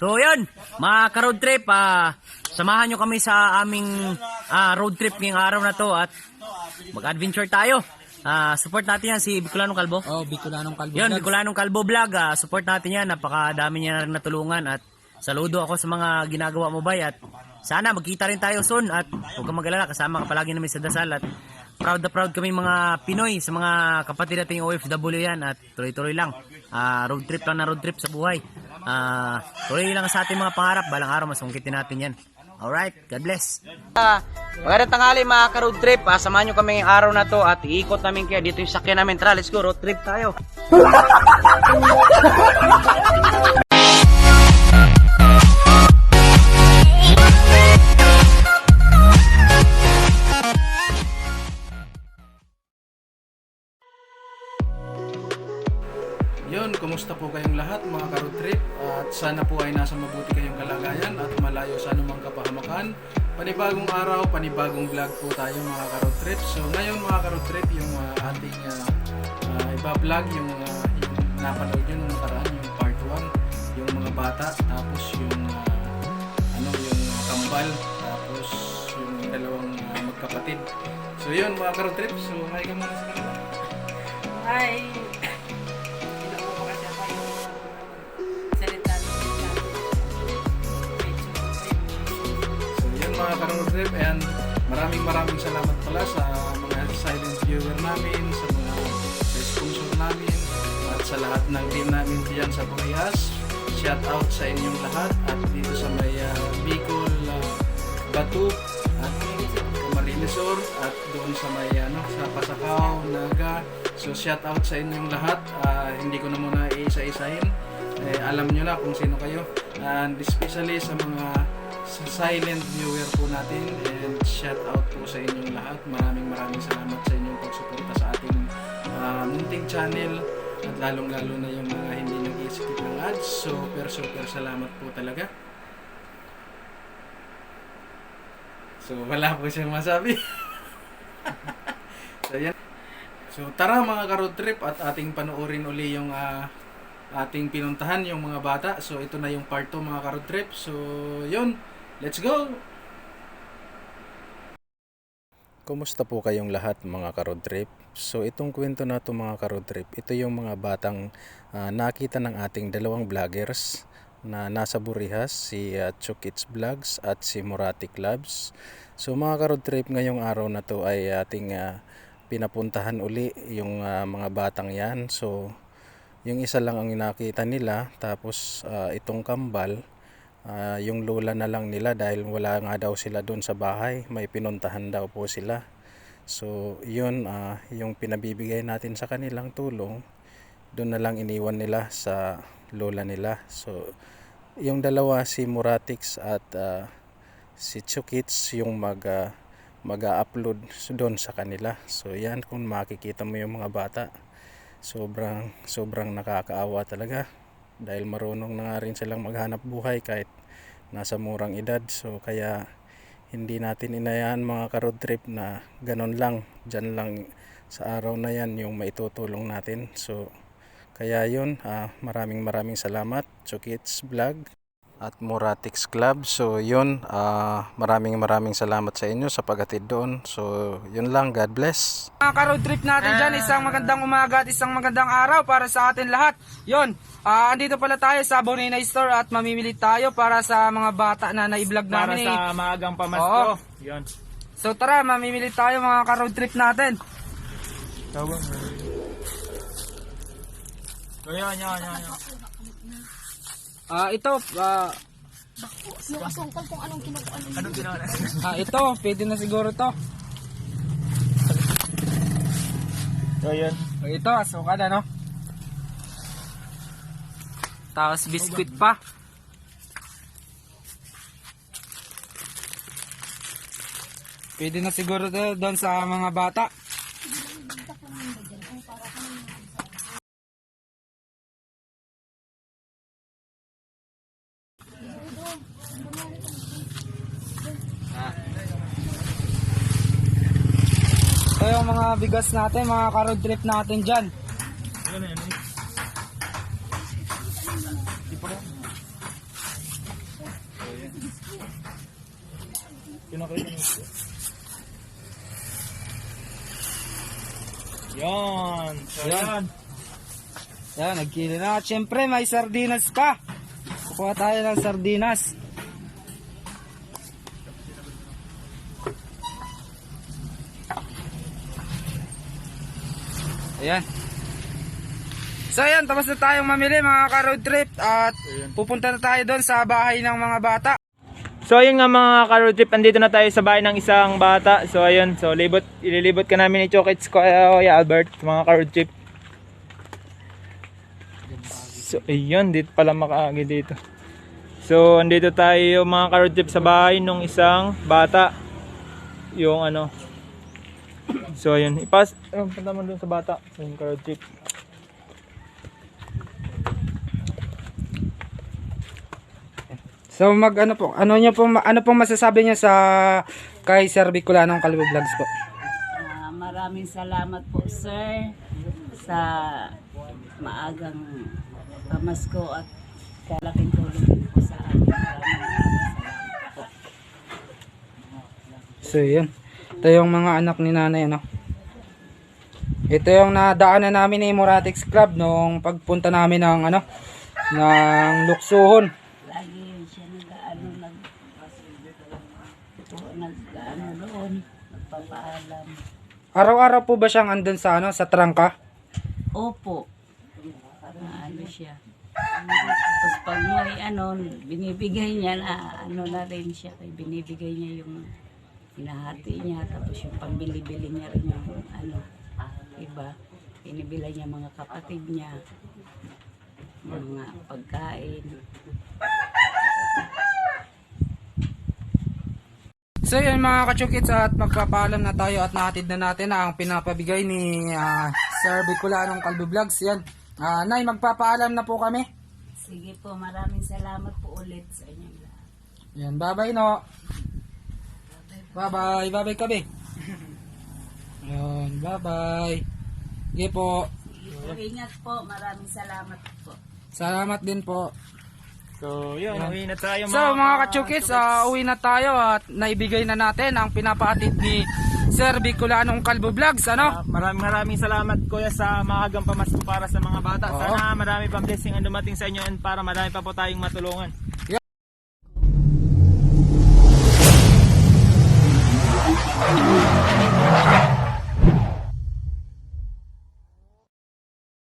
So yun, mga ka-road trip, samahan nyo kami sa aming road trip ngayong araw na to at mag-adventure tayo. Support natin yan si Bicolanong Kalbo. Oh, Bicolanong Kalbo. Yun, Vlogs. Bicolanong Kalbo Vlog. Support natin yan. Napakadami niya na rin natulungan at saludo ako sa mga ginagawa mo, bay. At sana magkita rin tayo soon at huwag kang mag-alala, kasama ka palagi namin sa dasal. At proud na proud kami mga Pinoy sa mga kapatid nating OFW yan. At tuloy-tuloy lang. Road trip lang na road trip sa buhay. Tuloy lang sa ating mga pangarap. Balang araw masungkitin natin yan. Alright, God bless. Magandang tanghali mga ka-road trip. Samahan nyo kami ngayong araw na to at iikot namin kaya dito yung sakyan namin. Tara, let's go, road trip tayo. Yun, kumusta po kayong lahat mga ka-road trip at sana po ay nasa mabuti kayong kalagayan at malayo sa anumang kapahamakan. Panibagong araw, panibagong vlog po tayo mga ka-road trip. So ngayon mga ka-road trip, yung ating iba-vlog, yung napanood nyo nung nakaraan, yung part 1, yung mga bata, tapos yung yung kambal, tapos yung dalawang magkapatid. So yun mga ka-road trip, so may ka muna sa kanila. Hi! Mga ka-road trip, and maraming salamat pala sa mga silent viewer namin, sa mga sponsor namin at sa lahat ng team namin diyan sa Purias. Shout out sa inyong lahat at dito sa may Bicol, Batu at Marinesor at doon sa may sa Pasakaw, Naga. So shout out sa inyong lahat. Hindi ko na muna iisa-isahin. Alam nyo na kung sino kayo, and especially sa mga silent viewer po natin, and shout out po sa inyong lahat. Maraming salamat sa inyong pagsuporta sa ating munting channel at lalong lalo na yung mga hindi nag-i-skip ng ads. Super salamat po talaga. So wala po siyang masabi. So yan. So tara mga ka-road trip at ating panoorin uli yung ating pinuntahan, yung mga bata. So ito na yung part 2 mga ka-road trip. So yun, let's go! Kumusta po kayong lahat mga ka-road trip? So itong kwento na to mga ka-road trip, ito yung mga batang nakita ng ating dalawang vloggers na nasa Burihas, si Chukits Vlogs at si Moratic Labs. So mga ka-road trip, ngayong araw na to ay ating pinapuntahan uli yung mga batang yan. So yung isa lang ang nakita nila, tapos itong kambal, yung lola na lang nila dahil wala nga daw sila doon sa bahay, may pinuntahan daw po sila. So yun, yung pinabibigay natin sa kanilang tulong, doon na lang iniwan nila sa lola nila. So yung dalawa, si Muratix at si Chukits, yung mag-upload doon sa kanila. So yan, kung makikita mo yung mga bata, sobrang nakakaawa talaga dahil marunong na nga rin silang maghanap buhay kahit nasa murang edad. So kaya hindi natin inayaan mga ka-road trip na ganun lang, dyan lang sa araw na yan yung maitutulong natin. So kaya yun, maraming salamat Chukits Vlog at Moratix Club. So yun, maraming salamat sa inyo sa paghatid doon. So yun lang, God bless. Mga ka-road trip natin dyan, isang magandang umaga at isang magandang araw para sa atin lahat. Yun, andito pala tayo sa Bonina Store at mamimili tayo para sa mga bata na na-vlog namin. Para sa maagang pamasko. Yun. So tara, mamimili tayo mga ka-road trip natin. Ito, Yung asungkal kung anong kinukuha. ito, pwede na siguro to. Ayan. Ito, asukal ano. Tapos biskuit pa. Pwede na siguro to doon sa mga bata. Ito yung mga bigas natin, mga ka-road trip natin dyan. Yan. So, yan. Yan, nagkilo na. At syempre, may sardinas pa. Kukuha tayo ng sardinas. Ayan. So ayan, tapos na tayong mamili mga ka-road trip at pupunta na tayo doon sa bahay ng mga bata. So ayun nga mga ka-road trip, andito na tayo sa bahay ng isang bata. So ayun, so ililibot ka namin ni Chokits ko, Kuya Albert, mga ka-road trip. So ayun, dito pala makaagi dito. So andito tayo mga ka-road trip sa bahay ng isang bata. Yung ano. So ayun, punta mo dun sa bata, sa yung ka-road trip. So ano pong masasabi niyo sa kay Sir Bicolanong Calvo Vlogs po? Maraming salamat po, sir, sa maagang pamasko at kalaking tulong din po sa akin. Maraming salamat po. So yun. Ito yung mga anak ni nanay, ano. Ito yung nadaanan namin ni Moratix Club nung pagpunta namin ng ng Luksuhon. Lagi siya nag-ano doon, nagpapaalam. Araw-araw po ba siyang andun sa sa trangka? Opo. Ano siya. Tapos pag may binibigay niya na na rin siya. Binibigay niya yung hinahati niya. Tapos yung pambili-bili niya rin yung iba. Binibila niya mga kapatid niya. Mga pagkain. So yun mga kachukits, at magpapaalam na tayo at nahatid na natin ang pinapabigay ni Sir Bicolanong Calvo Vlogs. Yan. Nay, magpapaalam na po kami. Sige po, maraming salamat po ulit sa inyong lahat. Yan, bye-bye no. Bye-bye, bye-bye kabe. Yan, bye-bye. Sige po. Sige po, ingat po. Maraming salamat po. Salamat din po. So yun, uwi na tayo So mga kachukits, uwi na tayo at naibigay na natin ang pinapaatid ni Sir Bicolanong Calvo Vlogs, Maraming salamat kuya sa maagang pamasko para sa mga bata. Oo. Sana marami pang blessing ang dumating sa inyo and para marami pa po tayong matulungan.